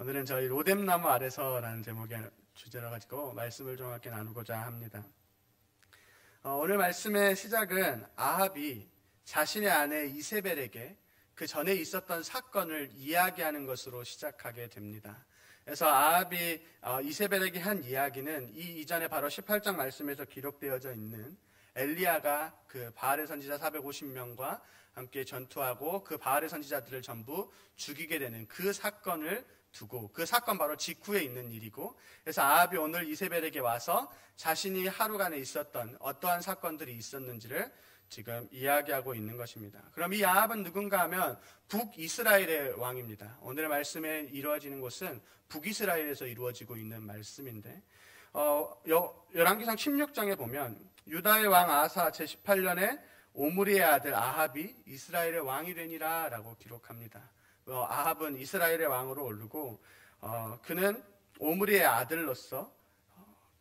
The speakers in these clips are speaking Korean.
오늘은 저희 로뎀나무 아래서라는 제목의 주제로 가지고 말씀을 좀 함께 나누고자 합니다. 오늘 말씀의 시작은 아합이 자신의 아내 이세벨에게 그 전에 있었던 사건을 이야기하는 것으로 시작하게 됩니다. 그래서 아합이 이세벨에게 한 이야기는 이 이전에 바로 18장 말씀에서 기록되어져 있는 엘리야가 그 바알의 선지자 450명과 함께 전투하고 그 바알의 선지자들을 전부 죽이게 되는 그 사건을 두고, 그 사건 바로 직후에 있는 일이고, 그래서 아합이 오늘 이세벨에게 와서 자신이 하루간에 있었던 어떠한 사건들이 있었는지를 지금 이야기하고 있는 것입니다. 그럼 이 아합은 누군가 하면 북이스라엘의 왕입니다. 오늘의 말씀에 이루어지는 곳은 북이스라엘에서 이루어지고 있는 말씀인데, 열왕기상 16장에 보면 유다의 왕 아사 제18년에 오므리의 아들 아합이 이스라엘의 왕이 되니라 라고 기록합니다. 아합은 이스라엘의 왕으로 오르고 그는 오므리의 아들로서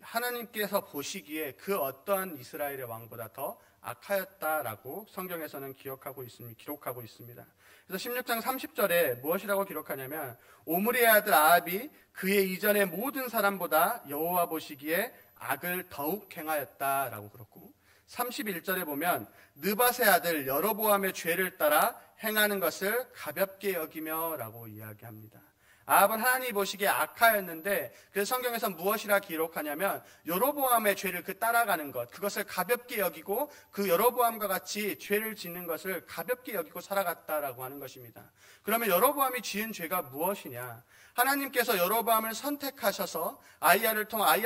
하나님께서 보시기에 그 어떠한 이스라엘의 왕보다 더 악하였다라고 성경에서는 기록하고 있습니다. 그래서 16장 30절에 무엇이라고 기록하냐면 오므리의 아들 아합이 그의 이전의 모든 사람보다 여호와 보시기에 악을 더욱 행하였다라고 그렇고, 31절에 보면 느밧의 아들 여로보암의 죄를 따라 행하는 것을 가볍게 여기며 라고 이야기합니다. 아합은 하나님이 보시기에 악하였는데, 그래서 성경에서 무엇이라 기록하냐면 여로보암의 죄를 따라가는 것, 그것을 가볍게 여기고 그 여로보암과 같이 죄를 짓는 것을 가볍게 여기고 살아갔다라고 하는 것입니다. 그러면 여로보암이 지은 죄가 무엇이냐? 하나님께서 여로보암을 선택하셔서 아이야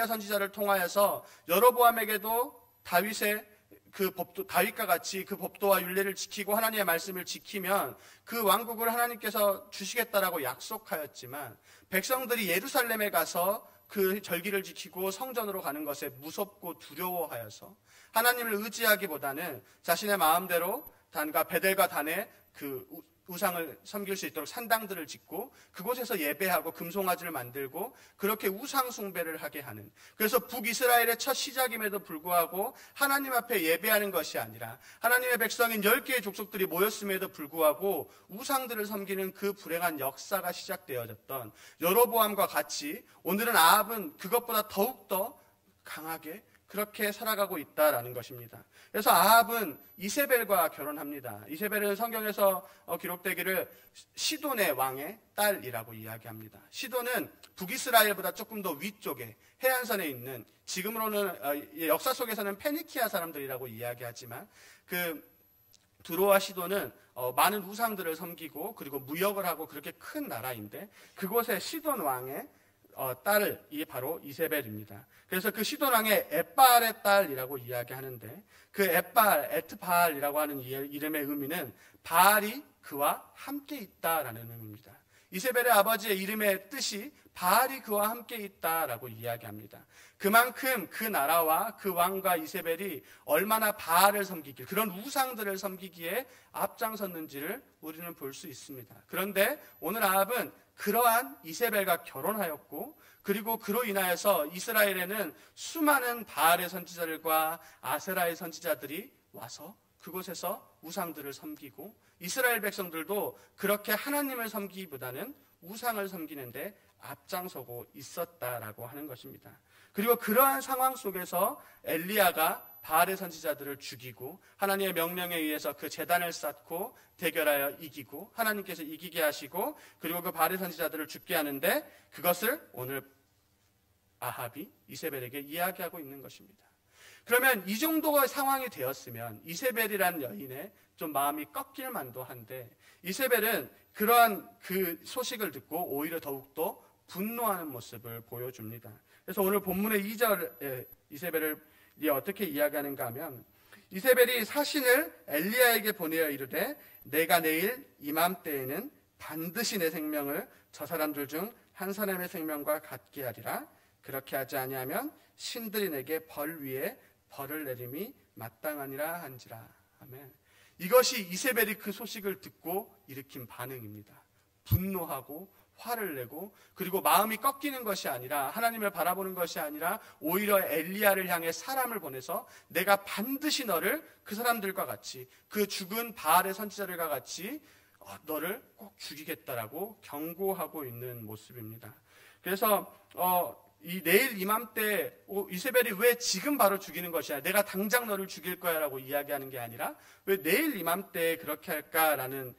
선지자를 통하여서 여로보암에게도 다윗과 같이 그 법도와 율례를 지키고 하나님의 말씀을 지키면 그 왕국을 하나님께서 주시겠다라고 약속하였지만, 백성들이 예루살렘에 가서 그 절기를 지키고 성전으로 가는 것에 무섭고 두려워하여서 하나님을 의지하기보다는 자신의 마음대로 단과 베델과 단에 그 우상을 섬길 수 있도록 산당들을 짓고 그곳에서 예배하고 금송아지를 만들고 그렇게 우상 숭배를 하게 하는, 그래서 북이스라엘의 첫 시작임에도 불구하고 하나님 앞에 예배하는 것이 아니라 하나님의 백성인 10개의 족속들이 모였음에도 불구하고 우상들을 섬기는 그 불행한 역사가 시작되어졌던 여로보암과 같이 오늘은 아합은 그것보다 더욱더 강하게 그렇게 살아가고 있다라는 것입니다. 그래서 아합은 이세벨과 결혼합니다. 이세벨은 성경에서 기록되기를 시돈의 왕의 딸이라고 이야기합니다. 시돈은 북이스라엘보다 조금 더 위쪽에 해안선에 있는, 지금으로는 역사 속에서는 페니키아 사람들이라고 이야기하지만 그 두로와 시돈은 많은 우상들을 섬기고 그리고 무역을 하고 그렇게 큰 나라인데, 그곳의 시돈 왕의 딸이 바로 이세벨입니다. 그래서 그 시돈 왕의 엣바알의 딸이라고 이야기하는데, 그 에트바알이라고 하는 이름의 의미는 바알이 그와 함께 있다라는 의미입니다. 이세벨의 아버지의 이름의 뜻이 바알이 그와 함께 있다라고 이야기합니다. 그만큼 그 나라와 그 왕과 이세벨이 얼마나 바알을 섬기길, 그런 우상들을 섬기기에 앞장섰는지를 우리는 볼 수 있습니다. 그런데 오늘 아합은 그러한 이세벨과 결혼하였고, 그리고 그로 인하여서 이스라엘에는 수많은 바알의 선지자들과 아세라의 선지자들이 와서 그곳에서 우상들을 섬기고, 이스라엘 백성들도 그렇게 하나님을 섬기기보다는 우상을 섬기는데 앞장서고 있었다라고 하는 것입니다. 그리고 그러한 상황 속에서 엘리야가 바알의 선지자들을 죽이고 하나님의 명령에 의해서 그 제단을 쌓고 대결하여 이기고 하나님께서 이기게 하시고, 그리고 그 바알의 선지자들을 죽게 하는데, 그것을 오늘 아합이 이세벨에게 이야기하고 있는 것입니다. 그러면 이 정도의 상황이 되었으면 이세벨이라는 여인의 좀 마음이 꺾일 만도 한데, 이세벨은 그러한 그 소식을 듣고 오히려 더욱더 분노하는 모습을 보여줍니다. 그래서 오늘 본문의 2절에 이세벨을 어떻게 이야기하는가 하면, 이세벨이 사신을 엘리야에게 보내어 이르되 내가 내일 이맘때에는 반드시 내 생명을 저 사람들 중 한 사람의 생명과 같게 하리라. 그렇게 하지 아니하면 신들이 내게 벌 위에 벌을 내림이 마땅하니라 한지라. 아멘. 이것이 이세벨이 그 소식을 듣고 일으킨 반응입니다. 분노하고 화를 내고, 그리고 마음이 꺾이는 것이 아니라, 하나님을 바라보는 것이 아니라 오히려 엘리야를 향해 사람을 보내서 내가 반드시 너를 그 사람들과 같이, 그 죽은 바알의 선지자들과 같이 너를 꼭 죽이겠다라고 경고하고 있는 모습입니다. 그래서 이 내일 이맘때 이세벨이 왜 지금 바로 죽이는 것이야? 내가 당장 너를 죽일 거야 라고 이야기하는 게 아니라 왜 내일 이맘때 그렇게 할까라는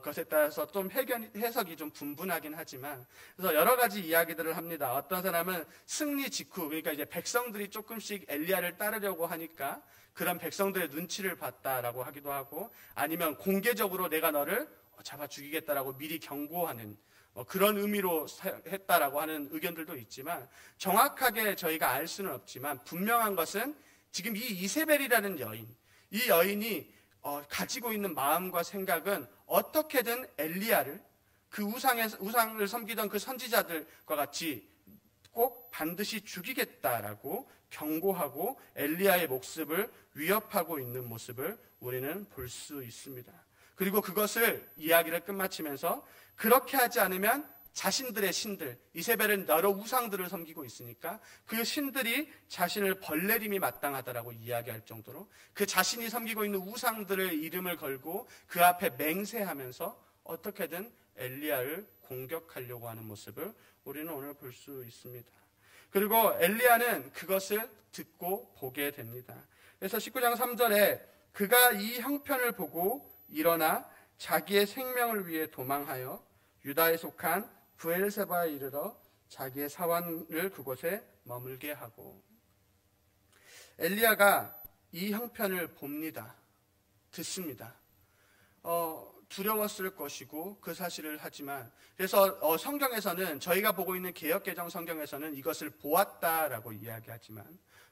것에 따라서 좀 해석이 좀 분분하긴 하지만, 그래서 여러 가지 이야기들을 합니다. 어떤 사람은 승리 직후, 그러니까 이제 백성들이 조금씩 엘리야를 따르려고 하니까 그런 백성들의 눈치를 봤다라고 하기도 하고, 아니면 공개적으로 내가 너를 잡아 죽이겠다라고 미리 경고하는 그런 의미로 했다라고 하는 의견들도 있지만, 정확하게 저희가 알 수는 없지만 분명한 것은 지금 이 이세벨이라는 여인, 이 여인이 가지고 있는 마음과 생각은 어떻게든 엘리야를, 그 우상을 섬기던 그 선지자들과 같이 꼭 반드시 죽이겠다라고 경고하고 엘리야의 목숨을 위협하고 있는 모습을 우리는 볼 수 있습니다. 그리고 그것을 이야기를 끝마치면서 그렇게 하지 않으면 자신들의 신들, 이세벨은 여러 우상들을 섬기고 있으니까 그 신들이 자신을 벌내림이 마땅하다라고 이야기할 정도로 그 자신이 섬기고 있는 우상들의 이름을 걸고 그 앞에 맹세하면서 어떻게든 엘리야를 공격하려고 하는 모습을 우리는 오늘 볼 수 있습니다. 그리고 엘리야는 그것을 듣고 보게 됩니다. 그래서 19장 3절에 그가 이 형편을 보고 일어나 자기의 생명을 위해 도망하여 유다에 속한 브엘세바에 이르러 자기의 사원을 그곳에 머물게 하고, 엘리야가 이 형편을 봅니다. 듣습니다. 두려웠을 것이고 그 사실을 하지만, 그래서 성경에서는, 저희가 보고 있는 개역개정 성경에서는 이것을 보았다라고 이야기하지만,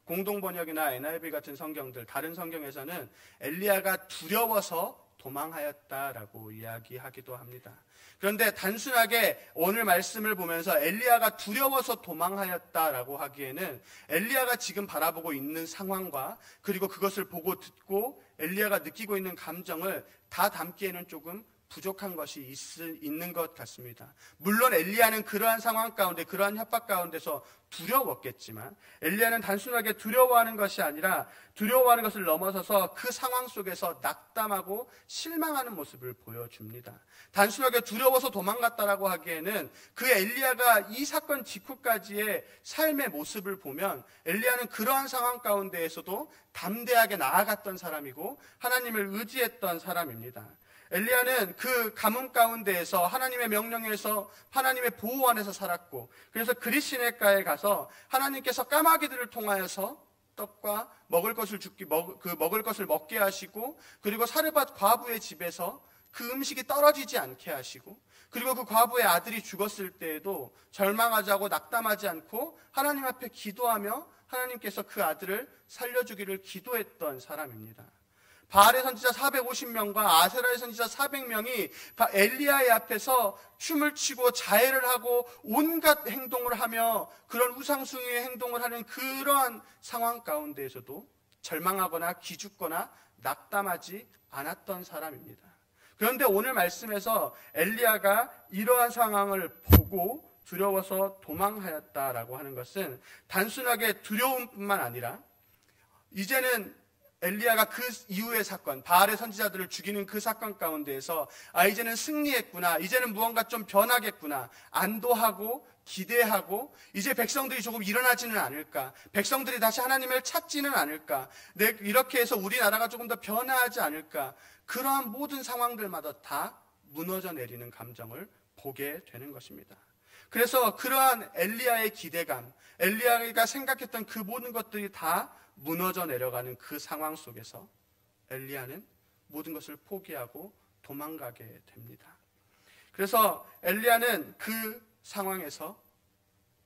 공동번역이나 NIV 같은 성경들, 다른 성경에서는 엘리야가 두려워서 도망하였다라고 이야기하기도 합니다. 그런데 단순하게 오늘 말씀을 보면서 엘리야가 두려워서 도망하였다라고 하기에는 엘리야가 지금 바라보고 있는 상황과 그리고 그것을 보고 듣고 엘리야가 느끼고 있는 감정을 다 담기에는 조금 부족한 것이 있는 것 같습니다. 물론 엘리야는 그러한 상황 가운데, 그러한 협박 가운데서 두려웠겠지만, 엘리야는 단순하게 두려워하는 것이 아니라 두려워하는 것을 넘어서서 그 상황 속에서 낙담하고 실망하는 모습을 보여줍니다. 단순하게 두려워서 도망갔다라고 하기에는 그 엘리야가 이 사건 직후까지의 삶의 모습을 보면 엘리야는 그러한 상황 가운데에서도 담대하게 나아갔던 사람이고 하나님을 의지했던 사람입니다. 엘리야는 그 가뭄 가운데에서 하나님의 명령에서 하나님의 보호 안에서 살았고, 그래서 그릿시네가에 가서 하나님께서 까마귀들을 통하여서 떡과 먹을 것을 먹게 하시고, 그리고 사르밧 과부의 집에서 그 음식이 떨어지지 않게 하시고, 그리고 그 과부의 아들이 죽었을 때에도 절망하지 않고 낙담하지 않고 하나님 앞에 기도하며 하나님께서 그 아들을 살려주기를 기도했던 사람입니다. 바알의 선지자 450명과 아세라의 선지자 400명이 엘리야의 앞에서 춤을 추고 자해를 하고 온갖 행동을 하며 그런 우상숭배의 행동을 하는 그러한 상황 가운데에서도 절망하거나 기죽거나 낙담하지 않았던 사람입니다. 그런데 오늘 말씀에서 엘리야가 이러한 상황을 보고 두려워서 도망하였다라고 하는 것은 단순하게 두려움뿐만 아니라 이제는 엘리야가 그 이후의 사건, 바알의 선지자들을 죽이는 그 사건 가운데에서 이제는 승리했구나, 이제는 무언가 좀 변하겠구나, 안도하고 기대하고 이제 백성들이 조금 일어나지는 않을까, 백성들이 다시 하나님을 찾지는 않을까, 이렇게 해서 우리나라가 조금 더 변화하지 않을까, 그러한 모든 상황들마다 다 무너져 내리는 감정을 보게 되는 것입니다. 그래서 그러한 엘리야의 기대감, 엘리야가 생각했던 그 모든 것들이 다 무너져 내려가는 그 상황 속에서 엘리야는 모든 것을 포기하고 도망가게 됩니다. 그래서 엘리야는 그 상황에서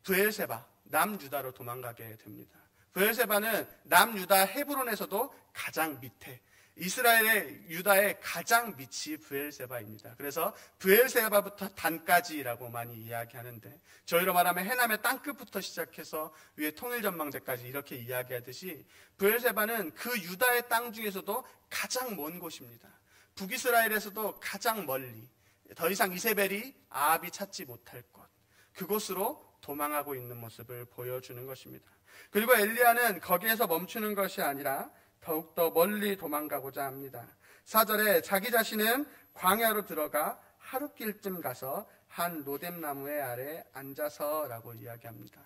브엘세바, 남유다로 도망가게 됩니다. 브엘세바는 남유다 헤브론에서도 가장 밑에, 이스라엘의 유다의 가장 밑이 브엘세바입니다. 그래서 브엘세바부터 단까지라고 많이 이야기하는데, 저희로 말하면 해남의 땅끝부터 시작해서 위에 통일전망대까지 이렇게 이야기하듯이 브엘세바는 그 유다의 땅 중에서도 가장 먼 곳입니다. 북이스라엘에서도 가장 멀리, 더 이상 이세벨이 아합이 찾지 못할 곳, 그곳으로 도망하고 있는 모습을 보여주는 것입니다. 그리고 엘리야는 거기에서 멈추는 것이 아니라 더욱더 멀리 도망가고자 합니다. 4절에 자기 자신은 광야로 들어가 하룻길쯤 가서 한 로뎀나무의 아래 앉아서라고 이야기합니다.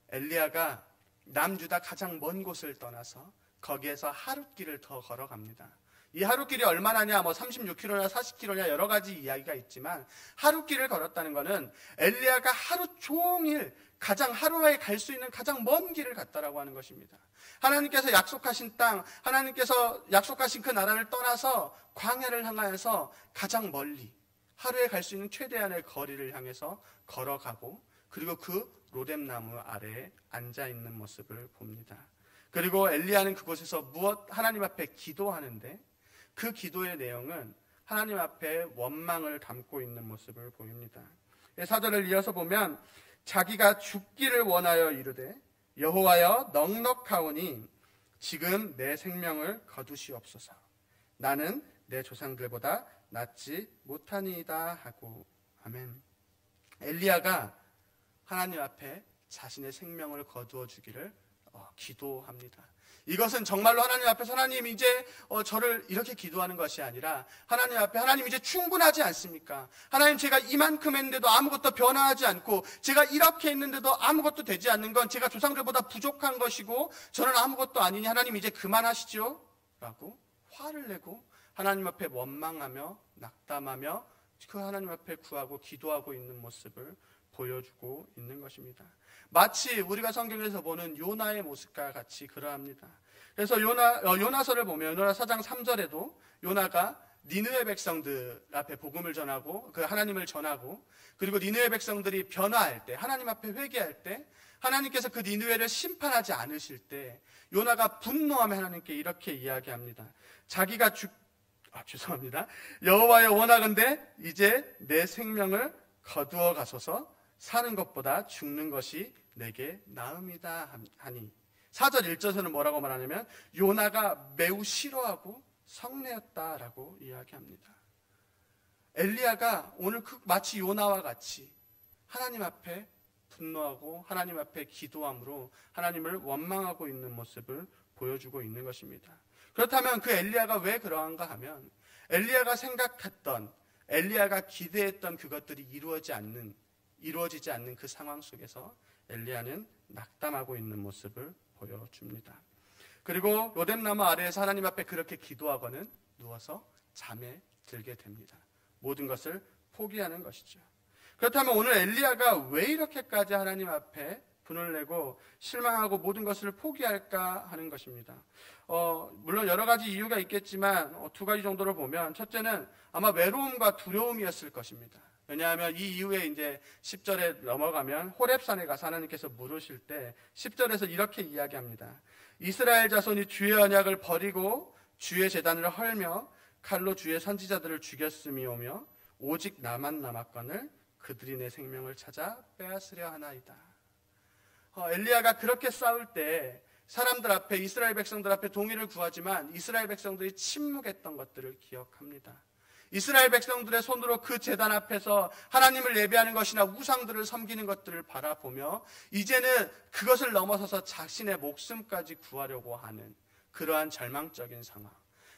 엘리야가 남유다 가장 먼 곳을 떠나서 거기에서 하룻길을 더 걸어갑니다. 이 하룻길이 얼마나냐, 36km나 40km냐 여러 가지 이야기가 있지만 하룻길을 걸었다는 것은 엘리야가 하루 종일 하루에 갈 수 있는 가장 먼 길을 갔다라고 하는 것입니다. 하나님께서 약속하신 땅, 하나님께서 약속하신 그 나라를 떠나서 광야를 향하여서 가장 멀리 하루에 갈 수 있는 최대한의 거리를 향해서 걸어가고, 그리고 그 로뎀나무 아래에 앉아있는 모습을 봅니다. 그리고 엘리야는 그곳에서 하나님 앞에 기도하는데, 그 기도의 내용은 하나님 앞에 원망을 담고 있는 모습을 보입니다. 4절을 이어서 보면 자기가 죽기를 원하여 이르되 여호와여 넉넉하오니 지금 내 생명을 거두시옵소서. 나는 내 조상들보다 낫지 못하니이다 하고. 아멘. 엘리야가 하나님 앞에 자신의 생명을 거두어 주기를 기도합니다. 이것은 정말로 하나님 앞에서 하나님 이제 저를 이렇게 기도하는 것이 아니라 하나님 앞에 하나님 이제 충분하지 않습니까? 하나님 제가 이만큼 했는데도 아무것도 변화하지 않고 제가 이렇게 했는데도 아무것도 되지 않는 건 제가 조상들보다 부족한 것이고 저는 아무것도 아니니 하나님 이제 그만하시죠? 라고 화를 내고 하나님 앞에 원망하며 낙담하며 그 하나님 앞에 구하고 기도하고 있는 모습을 보여주고 있는 것입니다. 마치 우리가 성경에서 보는 요나의 모습과 같이 그러합니다. 그래서 요나서를 보면 요나 4장 3절에도 요나가 니느웨 백성들 앞에 복음을 전하고 그 하나님을 전하고, 그리고 니느웨 백성들이 변화할 때, 하나님 앞에 회개할 때, 하나님께서 그 니느웨를 심판하지 않으실 때 요나가 분노하며 하나님께 이렇게 이야기합니다. 여호와여 원하건대 이제 내 생명을 거두어 가소서. 사는 것보다 죽는 것이 내게 나음이다 하니. 4절 1절에서는 뭐라고 말하냐면 요나가 매우 싫어하고 성내었다라고 이야기합니다. 엘리야가 오늘 마치 요나와 같이 하나님 앞에 분노하고 하나님 앞에 기도함으로 하나님을 원망하고 있는 모습을 보여주고 있는 것입니다. 그렇다면 그 엘리야가 왜 그러한가 하면 엘리야가 생각했던, 엘리야가 기대했던 그것들이 이루어지지 않는 그 상황 속에서 엘리야는 낙담하고 있는 모습을 보여줍니다. 그리고 로뎀나무 아래에서 하나님 앞에 그렇게 기도하고는 누워서 잠에 들게 됩니다. 모든 것을 포기하는 것이죠. 그렇다면 오늘 엘리야가 왜 이렇게까지 하나님 앞에 분을 내고 실망하고 모든 것을 포기할까 하는 것입니다. 물론 여러 가지 이유가 있겠지만 두 가지 정도를 보면, 첫째는 아마 외로움과 두려움이었을 것입니다. 왜냐하면 이 이후에 이제 10절에 넘어가면 호렙산에 가서 하나님께서 물으실 때 10절에서 이렇게 이야기합니다. 이스라엘 자손이 주의 언약을 버리고 주의 제단을 헐며 칼로 주의 선지자들을 죽였음이오며 오직 나만 남았거늘 그들이 내 생명을 찾아 빼앗으려 하나이다. 엘리야가 그렇게 싸울 때 사람들 앞에, 이스라엘 백성들 앞에 동의를 구하지만 이스라엘 백성들이 침묵했던 것들을 기억합니다. 이스라엘 백성들의 손으로 그 제단 앞에서 하나님을 예배하는 것이나 우상들을 섬기는 것들을 바라보며 이제는 그것을 넘어서서 자신의 목숨까지 구하려고 하는 그러한 절망적인 상황.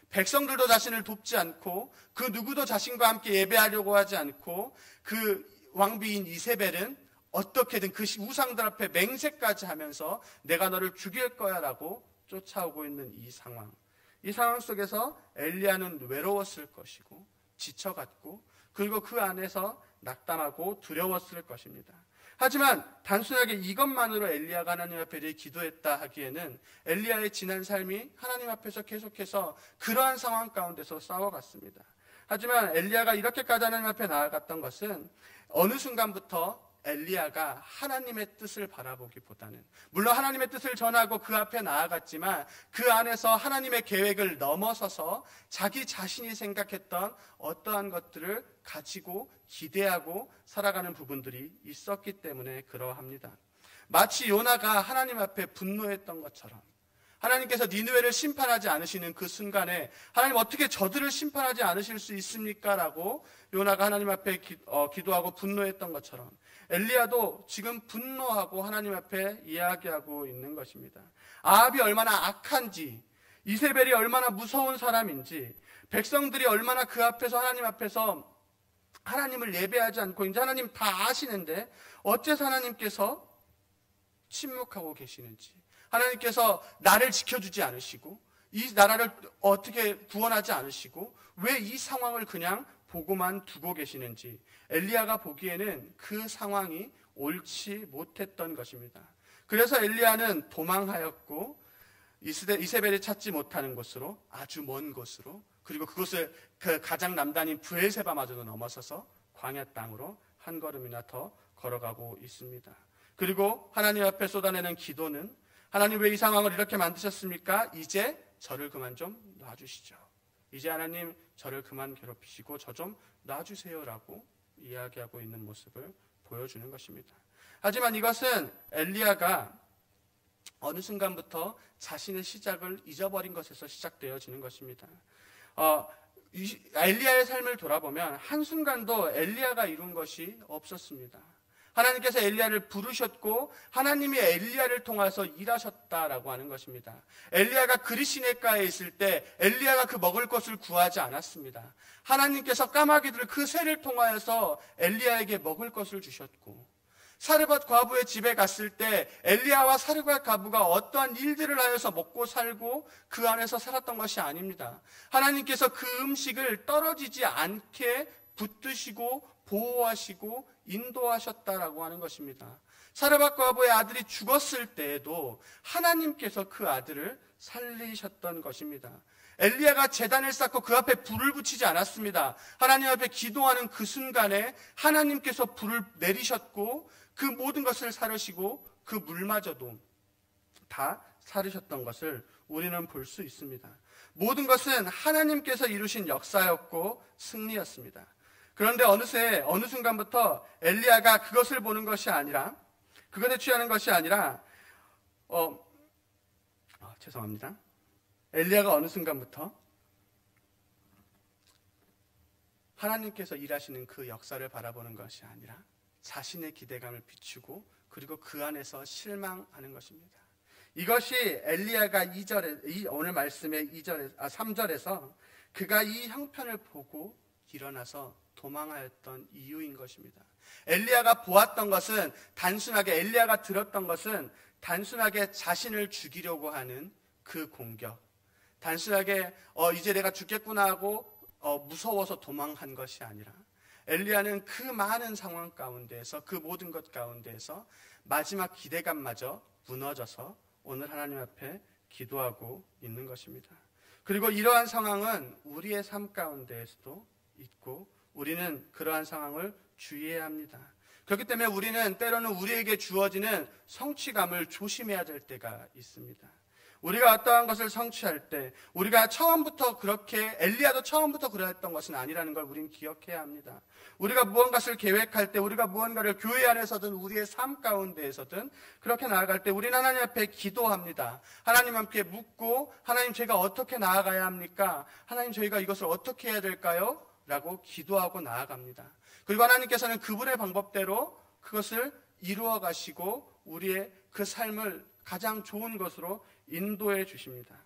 백성들도 자신을 돕지 않고 그 누구도 자신과 함께 예배하려고 하지 않고 그 왕비인 이세벨은 어떻게든 그 우상들 앞에 맹세까지 하면서 내가 너를 죽일 거야 라고 쫓아오고 있는 이 상황. 이 상황 속에서 엘리야는 외로웠을 것이고 지쳐갔고, 그리고 그 안에서 낙담하고 두려웠을 것입니다. 하지만 단순하게 이것만으로 엘리야가 하나님 앞에 기도했다 하기에는 엘리야의 지난 삶이 하나님 앞에서 계속해서 그러한 상황 가운데서 싸워갔습니다. 하지만 엘리야가 이렇게까지 하나님 앞에 나아갔던 것은 어느 순간부터 엘리야가 하나님의 뜻을 바라보기보다는, 물론 하나님의 뜻을 전하고 그 앞에 나아갔지만 그 안에서 하나님의 계획을 넘어서서 자기 자신이 생각했던 어떠한 것들을 가지고 기대하고 살아가는 부분들이 있었기 때문에 그러합니다. 마치 요나가 하나님 앞에 분노했던 것처럼 하나님께서 니느웨를 심판하지 않으시는 그 순간에 하나님 어떻게 저들을 심판하지 않으실 수 있습니까? 라고 요나가 하나님 앞에 기도하고 분노했던 것처럼 엘리야도 지금 분노하고 하나님 앞에 이야기하고 있는 것입니다. 아합이 얼마나 악한지, 이세벨이 얼마나 무서운 사람인지, 백성들이 얼마나 그 앞에서 하나님 앞에서 하나님을 예배하지 않고 이제 하나님 다 아시는데 어째서 하나님께서 침묵하고 계시는지, 하나님께서 나를 지켜주지 않으시고 이 나라를 어떻게 구원하지 않으시고 왜 이 상황을 그냥 보고만 두고 계시는지 엘리야가 보기에는 그 상황이 옳지 못했던 것입니다. 그래서 엘리야는 도망하였고 이세벨이 찾지 못하는 곳으로, 아주 먼 곳으로, 그리고 그곳을 그 가장 남단인 브엘세바마저도 넘어서서 광야 땅으로 한 걸음이나 더 걸어가고 있습니다. 그리고 하나님 앞에 쏟아내는 기도는, 하나님 왜 이 상황을 이렇게 만드셨습니까? 이제 저를 그만 좀 놔주시죠. 이제 하나님 저를 그만 괴롭히시고 저 좀 놔주세요라고 이야기하고 있는 모습을 보여주는 것입니다. 하지만 이것은 엘리야가 어느 순간부터 자신의 시작을 잊어버린 것에서 시작되어지는 것입니다. 엘리야의 삶을 돌아보면 한순간도 엘리야가 이룬 것이 없었습니다. 하나님께서 엘리야를 부르셨고 하나님이 엘리야를 통해서 일하셨다라고 하는 것입니다. 엘리야가 그리시네가에 있을 때 엘리야가 그 먹을 것을 구하지 않았습니다. 하나님께서 까마귀들 그 새를 통하여서 엘리야에게 먹을 것을 주셨고, 사르밧 과부의 집에 갔을 때 엘리야와 사르밧 과부가 어떠한 일들을 하여서 먹고 살고 그 안에서 살았던 것이 아닙니다. 하나님께서 그 음식을 떨어지지 않게 붙드시고 보호하시고 인도하셨다라고 하는 것입니다. 사르밧 과부의 아들이 죽었을 때에도 하나님께서 그 아들을 살리셨던 것입니다. 엘리야가 제단을 쌓고 그 앞에 불을 붙이지 않았습니다. 하나님 앞에 기도하는 그 순간에 하나님께서 불을 내리셨고 그 모든 것을 사르시고 그 물마저도 다 사르셨던 것을 우리는 볼 수 있습니다. 모든 것은 하나님께서 이루신 역사였고 승리였습니다. 그런데 어느 순간부터 엘리야가 그것을 보는 것이 아니라, 그것에 취하는 것이 아니라, 죄송합니다. 엘리야가 어느 순간부터 하나님께서 일하시는 그 역사를 바라보는 것이 아니라 자신의 기대감을 비추고 그리고 그 안에서 실망하는 것입니다. 이것이 엘리야가 오늘 말씀의 3절에서 그가 이 형편을 보고 일어나서 도망하였던 이유인 것입니다. 엘리야가 보았던 것은 엘리야가 들었던 것은 단순하게 자신을 죽이려고 하는 그 공격, 단순하게 이제 내가 죽겠구나 하고 무서워서 도망한 것이 아니라, 엘리야는 그 많은 상황 가운데에서, 그 모든 것 가운데에서 마지막 기대감마저 무너져서 오늘 하나님 앞에 기도하고 있는 것입니다. 그리고 이러한 상황은 우리의 삶 가운데에서도 있고 우리는 그러한 상황을 주의해야 합니다. 그렇기 때문에 우리는 때로는 우리에게 주어지는 성취감을 조심해야 될 때가 있습니다. 우리가 어떠한 것을 성취할 때 우리가 처음부터 그렇게, 엘리야도 처음부터 그랬던 것은 아니라는 걸 우리는 기억해야 합니다. 우리가 무언가를 계획할 때, 우리가 무언가를 교회 안에서든 우리의 삶 가운데에서든 그렇게 나아갈 때 우리는 하나님 앞에 기도합니다. 하나님 함께 묻고, 하나님 제가 어떻게 나아가야 합니까? 하나님 저희가 이것을 어떻게 해야 될까요? 라고 기도하고 나아갑니다. 그리고 하나님께서는 그분의 방법대로 그것을 이루어 가시고 우리의 그 삶을 가장 좋은 것으로 인도해 주십니다.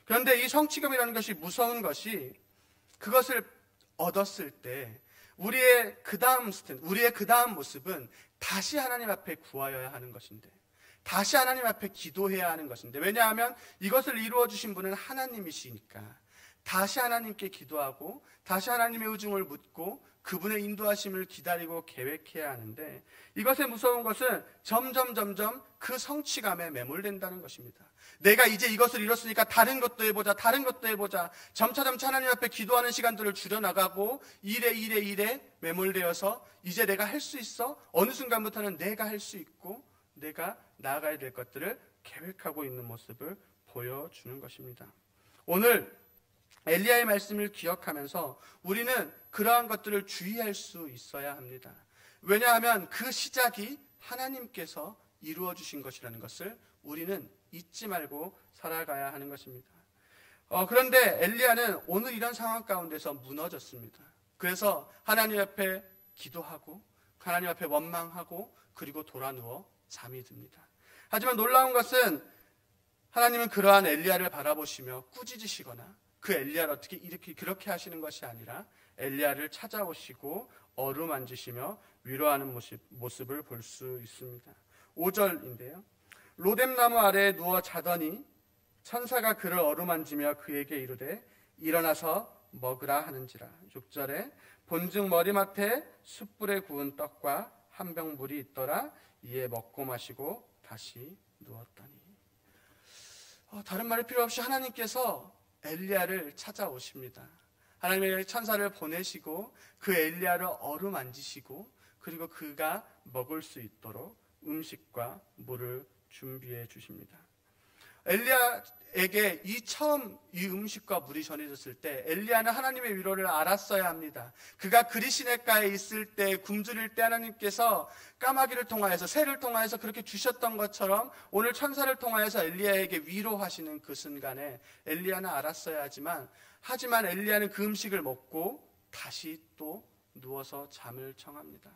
그런데 이 성취감이라는 것이 무서운 것이, 그것을 얻었을 때 우리의 그 다음 모습은 다시 하나님 앞에 구하여야 하는 것인데, 다시 하나님 앞에 기도해야 하는 것인데, 왜냐하면 이것을 이루어 주신 분은 하나님이시니까 다시 하나님께 기도하고 다시 하나님의 의중을 묻고 그분의 인도하심을 기다리고 계획해야 하는데, 이것의 무서운 것은 점점 그 성취감에 매몰된다는 것입니다. 내가 이제 이것을 이뤘으니까 다른 것도 해보자. 점차 하나님 앞에 기도하는 시간들을 줄여나가고 일에 매몰되어서 이제 내가 할 수 있어? 어느 순간부터는 내가 할 수 있고 내가 나아가야 될 것들을 계획하고 있는 모습을 보여주는 것입니다. 오늘 엘리야의 말씀을 기억하면서 우리는 그러한 것들을 주의할 수 있어야 합니다. 왜냐하면 그 시작이 하나님께서 이루어 주신 것이라는 것을 우리는 잊지 말고 살아가야 하는 것입니다. 그런데 엘리야는 오늘 이런 상황 가운데서 무너졌습니다. 그래서 하나님 앞에 기도하고 하나님 앞에 원망하고 그리고 돌아누워 잠이 듭니다. 하지만 놀라운 것은 하나님은 그러한 엘리야를 바라보시며 꾸짖으시거나 그 엘리야를 어떻게 이렇게 그렇게 하시는 것이 아니라 엘리야를 찾아오시고 어루만지시며 위로하는 모습을 볼 수 있습니다. 5절인데요. 로뎀나무 아래에 누워 자더니 천사가 그를 어루만지며 그에게 이르되 일어나서 먹으라 하는지라. 6절에 본즉 머리맡에 숯불에 구운 떡과 한 병 물이 있더라. 이에 먹고 마시고 다시 누웠더니. 다른 말이 필요 없이 하나님께서 엘리야를 찾아오십니다. 하나님의 천사를 보내시고 그 엘리야를 어루만지시고 그리고 그가 먹을 수 있도록 음식과 물을 준비해 주십니다. 엘리야에게 처음 이 음식과 물이 전해졌을 때 엘리야는 하나님의 위로를 알았어야 합니다. 그가 그리시네가에 있을 때 굶주릴 때 하나님께서 까마귀를 통하여서 새를 통하여서 그렇게 주셨던 것처럼 오늘 천사를 통하여서 엘리야에게 위로하시는 그 순간에 엘리야는 알았어야 하지만 엘리야는 그 음식을 먹고 다시 또 누워서 잠을 청합니다.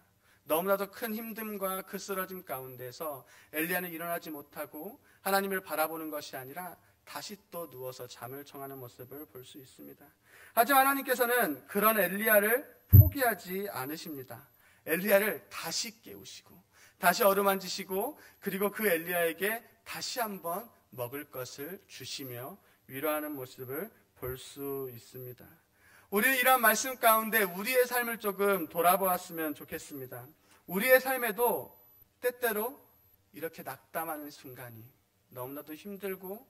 너무나도 큰 힘듦과 그 쓰러짐 가운데서 엘리야는 일어나지 못하고 하나님을 바라보는 것이 아니라 다시 또 누워서 잠을 청하는 모습을 볼 수 있습니다. 하지만 하나님께서는 그런 엘리야를 포기하지 않으십니다. 엘리야를 다시 깨우시고 다시 어루만지시고 그리고 그 엘리야에게 다시 한번 먹을 것을 주시며 위로하는 모습을 볼 수 있습니다. 우리는 이러한 말씀 가운데 우리의 삶을 조금 돌아보았으면 좋겠습니다. 우리의 삶에도 때때로 이렇게 낙담하는 순간이 너무나도 힘들고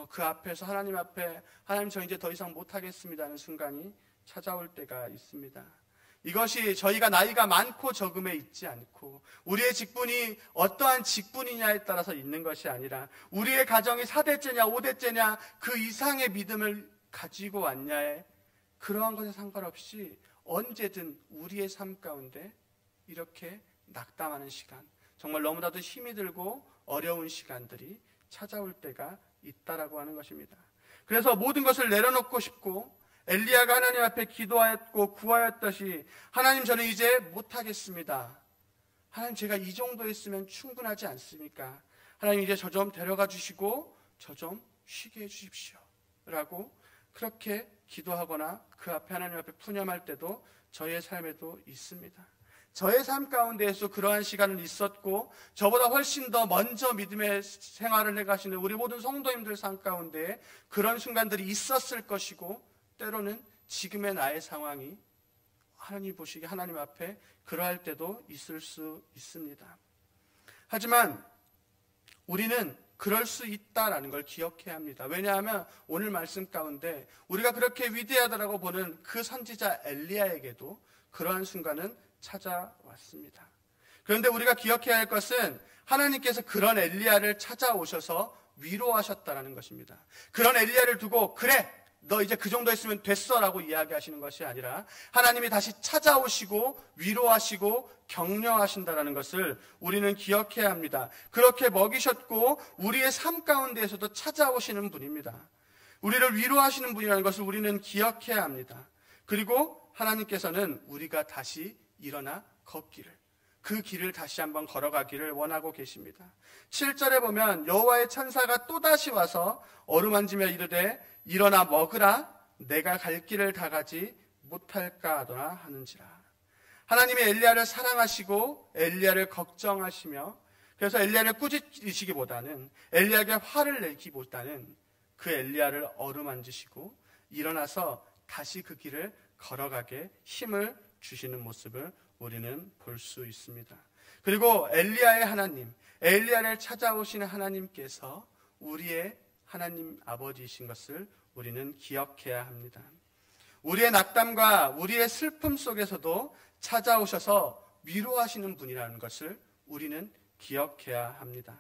그 앞에서 하나님 앞에 하나님 저 이제 더 이상 못하겠습니다 하는 순간이 찾아올 때가 있습니다. 이것이 저희가 나이가 많고 적음에 있지 않고 우리의 직분이 어떠한 직분이냐에 따라서 있는 것이 아니라 우리의 가정이 4대째냐 5대째냐 그 이상의 믿음을 가지고 왔냐에 그러한 것에 상관없이 언제든 우리의 삶 가운데 이렇게 낙담하는 시간, 정말 너무나도 힘이 들고 어려운 시간들이 찾아올 때가 있다라고 하는 것입니다. 그래서 모든 것을 내려놓고 싶고 엘리야가 하나님 앞에 기도하였고 구하였듯이 하나님 저는 이제 못하겠습니다. 하나님 제가 이 정도 했으면 충분하지 않습니까? 하나님 이제 저 좀 데려가 주시고 저 좀 쉬게 해 주십시오 라고 그렇게 기도하거나 그 앞에 하나님 앞에 푸념할 때도 저의 삶에도 있습니다. 저의 삶 가운데에서 그러한 시간은 있었고 저보다 훨씬 더 먼저 믿음의 생활을 해가시는 우리 모든 성도님들 삶 가운데 그런 순간들이 있었을 것이고 때로는 지금의 나의 상황이 하나님 보시기에 하나님 앞에 그러할 때도 있을 수 있습니다. 하지만 우리는 그럴 수 있다라는 걸 기억해야 합니다. 왜냐하면 오늘 말씀 가운데 우리가 그렇게 위대하다라고 보는 그 선지자 엘리야에게도 그러한 순간은 찾아왔습니다. 그런데 우리가 기억해야 할 것은 하나님께서 그런 엘리야를 찾아오셔서 위로하셨다라는 것입니다. 그런 엘리야를 두고 그래 너 이제 그 정도 했으면 됐어 라고 이야기하시는 것이 아니라 하나님이 다시 찾아오시고 위로하시고 격려하신다는 것을 우리는 기억해야 합니다. 그렇게 먹이셨고 우리의 삶 가운데에서도 찾아오시는 분입니다. 우리를 위로하시는 분이라는 것을 우리는 기억해야 합니다. 그리고 하나님께서는 우리가 다시 일어나 걷기를 그 길을 다시 한번 걸어가기를 원하고 계십니다. 7절에 보면 여호와의 천사가 또다시 와서 어루만지며 이르되 일어나 먹으라 내가 갈 길을 다 가지 못할까 하더라 하는지라. 하나님이 엘리야를 사랑하시고 엘리야를 걱정하시며 그래서 엘리야를 꾸짖으시기보다는 엘리야에게 화를 내기보다는 그 엘리야를 어루만지시고 일어나서 다시 그 길을 걸어가게 힘을 주시는 모습을 우리는 볼 수 있습니다. 그리고 엘리야의 하나님, 엘리야를 찾아오시는 하나님께서 우리의 하나님 아버지이신 것을 우리는 기억해야 합니다. 우리의 낙담과 우리의 슬픔 속에서도 찾아오셔서 위로하시는 분이라는 것을 우리는 기억해야 합니다.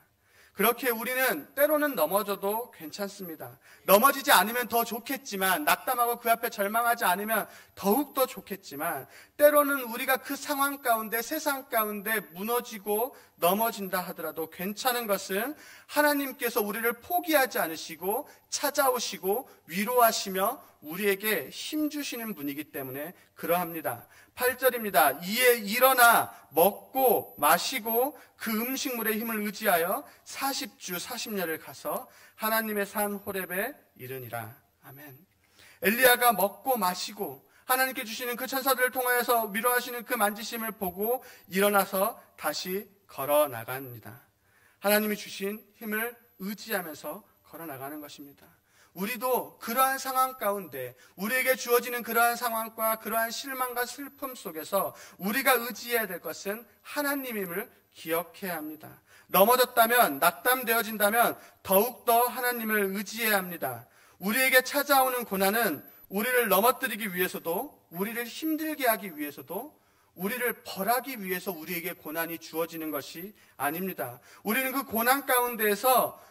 그렇게 우리는 때로는 넘어져도 괜찮습니다. 넘어지지 않으면 더 좋겠지만 낙담하고 그 앞에 절망하지 않으면 더욱더 좋겠지만 때로는 우리가 그 상황 가운데 세상 가운데 무너지고 넘어진다 하더라도 괜찮은 것은 하나님께서 우리를 포기하지 않으시고 찾아오시고 위로하시며 우리에게 힘주시는 분이기 때문에 그러합니다. 8절입니다. 이에 일어나 먹고 마시고 그 음식물의 힘을 의지하여 40주 40년을 가서 하나님의 산 호렙에 이르니라. 아멘. 엘리야가 먹고 마시고 하나님께 주시는 그 천사들을 통하여서 위로하시는 그 만지심을 보고 일어나서 다시 걸어 나갑니다. 하나님이 주신 힘을 의지하면서 걸어 나가는 것입니다. 우리도 그러한 상황 가운데 우리에게 주어지는 그러한 상황과 그러한 실망과 슬픔 속에서 우리가 의지해야 될 것은 하나님임을 기억해야 합니다. 넘어졌다면, 낙담되어진다면 더욱더 하나님을 의지해야 합니다. 우리에게 찾아오는 고난은 우리를 넘어뜨리기 위해서도, 우리를 힘들게 하기 위해서도, 우리를 벌하기 위해서 우리에게 고난이 주어지는 것이 아닙니다. 우리는 그 고난 가운데에서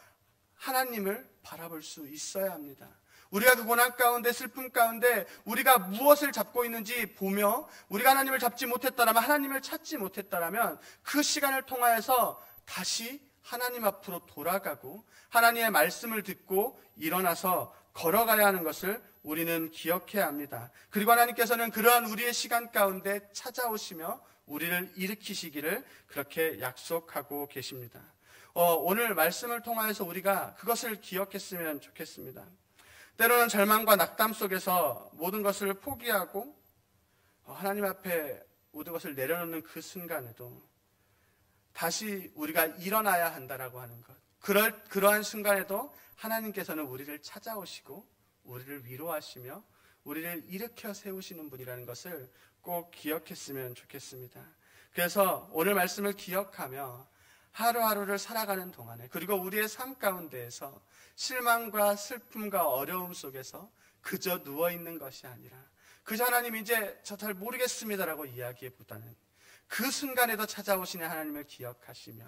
하나님을 바라볼 수 있어야 합니다. 우리가 그 고난 가운데, 슬픔 가운데 우리가 무엇을 잡고 있는지 보며 우리가 하나님을 잡지 못했다라면, 하나님을 찾지 못했다라면 그 시간을 통하여서 다시 하나님 앞으로 돌아가고 하나님의 말씀을 듣고 일어나서 걸어가야 하는 것을 우리는 기억해야 합니다. 그리고 하나님께서는 그러한 우리의 시간 가운데 찾아오시며 우리를 일으키시기를 그렇게 약속하고 계십니다. 오늘 말씀을 통하여서 우리가 그것을 기억했으면 좋겠습니다. 때로는 절망과 낙담 속에서 모든 것을 포기하고 하나님 앞에 모든 것을 내려놓는 그 순간에도 다시 우리가 일어나야 한다라고 하는 것, 그러한 순간에도 하나님께서는 우리를 찾아오시고 우리를 위로하시며 우리를 일으켜 세우시는 분이라는 것을 꼭 기억했으면 좋겠습니다. 그래서 오늘 말씀을 기억하며 하루하루를 살아가는 동안에, 그리고 우리의 삶 가운데에서 실망과 슬픔과 어려움 속에서 그저 누워있는 것이 아니라 그저 하나님 이제 저 잘 모르겠습니다라고 이야기보다는 그 순간에도 찾아오시는 하나님을 기억하시며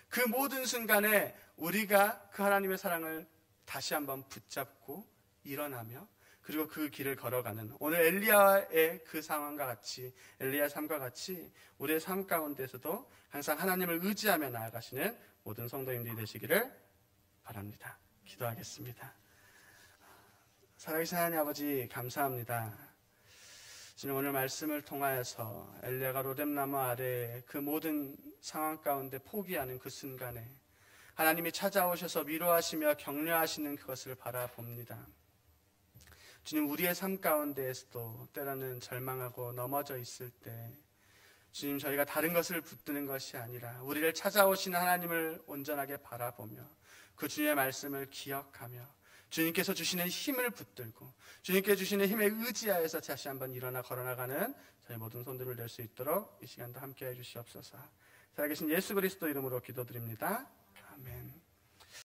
그 모든 순간에 우리가 그 하나님의 사랑을 다시 한번 붙잡고 일어나며 그리고 그 길을 걸어가는, 오늘 엘리야의 그 상황과 같이, 엘리야의 삶과 같이 우리의 삶 가운데서도 항상 하나님을 의지하며 나아가시는 모든 성도님들이 되시기를 바랍니다. 기도하겠습니다. 살아계신 하나님 아버지, 감사합니다. 주님, 오늘 말씀을 통하여서 엘리야가 로뎀나무 아래 그 모든 상황 가운데 포기하는 그 순간에 하나님이 찾아오셔서 위로하시며 격려하시는 그것을 바라봅니다. 주님, 우리의 삶 가운데에서도 때로는 절망하고 넘어져 있을 때 주님, 저희가 다른 것을 붙드는 것이 아니라 우리를 찾아오시는 하나님을 온전하게 바라보며 그 주님의 말씀을 기억하며 주님께서 주시는 힘을 붙들고 주님께 주시는 힘에 의지하여서 다시 한번 일어나 걸어나가는 저희 모든 손들을 낼 수 있도록 이 시간도 함께해 주시옵소서. 살아계신 예수 그리스도 이름으로 기도드립니다. 아멘.